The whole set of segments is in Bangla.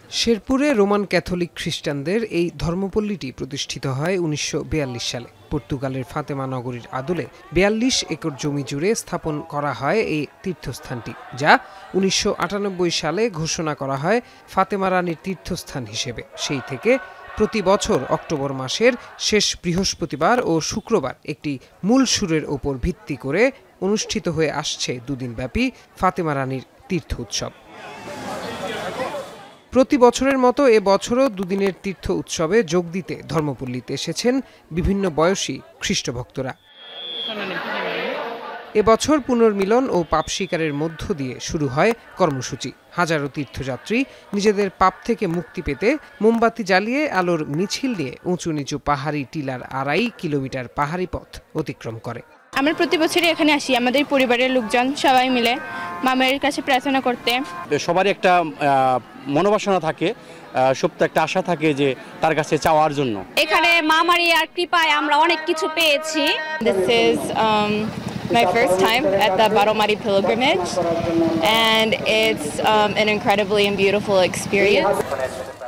শেরপুরে রোমান ক্যাথলিক খ্রিস্টানদের এই ধর্মপল্লীটি প্রতিষ্ঠিত হয় ১৯৪২ সালে। পর্তুগালের ফাতেমা নগরীর আদলে ৪২ একর জমি জুড়ে স্থাপন করা হয় এই তীর্থস্থানটি, যা ১৯৯৮ সালে ঘোষণা করা হয় ফাতেমা রানীর তীর্থস্থান হিসেবে। সেই থেকে প্রতি বছর অক্টোবর মাসের শেষ বৃহস্পতিবার ও শুক্রবার একটি মূল সুরের ওপর ভিত্তি করে অনুষ্ঠিত হয়ে আসছে দুদিনব্যাপী ফাতেমা রানীর তীর্থ উৎসব। প্রতি বছরের মতো এবছরও দুদিনের তীর্থ উৎসবে যোগ দিতে ধর্মপল্লীতে এসেছেন বিভিন্ন বয়সী খ্রিস্টভক্তরা। এবছর পুনর্মিলন ও পাপ স্বীকারের মধ্য দিয়ে শুরু হয় কর্মসূচি। হাজারো তীর্থযাত্রী নিজেদের পাপ থেকে মুক্তি পেতে মোমবাতি জ্বালিয়ে আলোর মিছিল নিয়ে উঁচু নিচু পাহাড়ি টিলার ২.৫ কিলোমিটার পাহাড়ি পথ অতিক্রম করে। আমরা প্রতি বছরই এখানে আসি, আমাদের পরিবারের লোকজন সবাই মিলে মামার কাছে প্রার্থনা করতে। সবারই একটা মনোবাসনা থাকে, সুপ্ত একটা আশা থাকে যে তার কাছে চাওয়ার জন্য। এখানে মা মারিয়ার কৃপায় আমরা অনেক কিছু পেয়েছি। This is my first time at the Baromari pilgrimage and it's an incredibly and beautiful experience.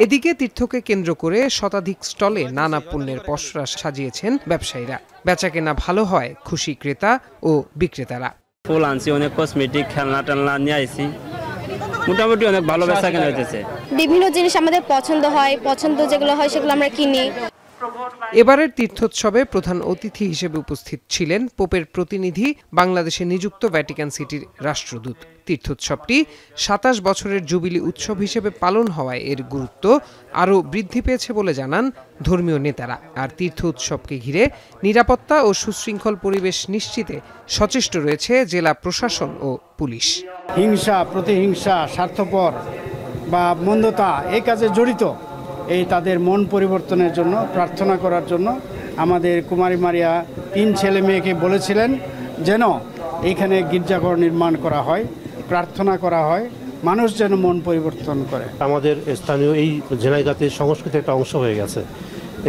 এদিকে তীর্থকে কেন্দ্র করে শতাধিক স্টলে নানা পণ্যের পসরা সাজিয়েছেন ব্যবসায়ীরা। বেচাকেনা ভালো হয় খুশি ক্রেতা ও বিক্রেতারা। ফুল আনছি, অনেক কসমেটিক, খেলনা টেলনা নিয়ে আইছি, মোটামুটি অনেক ভালো বেচাকেনা হইতেছে। বিভিন্ন জিনিস আমাদের পছন্দ হয়, পছন্দ যেগুলো হয় সেগুলো আমরা কিনি। এবারের তীর্থোৎসবে প্রধান অতিথি হিসেবে উপস্থিত ছিলেন পোপের প্রতিনিধি, বাংলাদেশে নিযুক্ত ভ্যাটিকান সিটির রাষ্ট্রদূত। তীর্থোৎসবটি ২৭ বছরের জুবিলি উৎসব হিসেবে পালন হওয়ায় এর গুরুত্ব আরও বৃদ্ধি পেয়েছে বলে জানান ধর্মীয় নেতারা। আর তীর্থ উৎসবকে ঘিরে নিরাপত্তা ও সুশৃঙ্খল পরিবেশ নিশ্চিতে সচেষ্ট রয়েছে জেলা প্রশাসন ও পুলিশ। হিংসা, প্রতিহিংসা, স্বার্থপর বা মন্দতা এই কাজে জড়িত এই তাদের মন পরিবর্তনের জন্য, প্রার্থনা করার জন্য আমাদের কুমারী মারিয়া ৩ ছেলে মেয়েকে বলেছিলেন যেন এইখানে গির্জাঘর নির্মাণ করা হয়, প্রার্থনা করা হয়, মানুষ যেন মন পরিবর্তন করে। আমাদের স্থানীয় এই ঝিনাইগাতি সংস্কৃতির একটা অংশ হয়ে গেছে।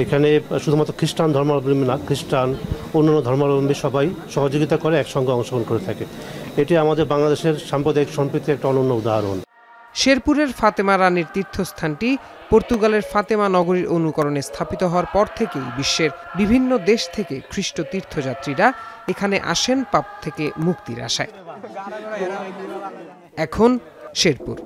এখানে শুধুমাত্র খ্রিস্টান ধর্মাবলম্বী না, খ্রিস্টান অন্যান্য ধর্মাবলম্বী সবাই সহযোগিতা করে, একসঙ্গে অংশগ্রহণ করে থাকে। এটি আমাদের বাংলাদেশের সাম্প্রদায়িক সম্প্রীতির একটা অনন্য উদাহরণ। শেরপুরের ফাতেমা রানীর তীর্থস্থানটি পর্তুগালের ফাতেমা নগরীর অনুকরণে স্থাপিত হওয়ার পর থেকেই বিশ্বের বিভিন্ন দেশ থেকে খ্রিস্ট তীর্থযাত্রীরা এখানে আসেন পাপ থেকে মুক্তির আশায়। এখন শেরপুর।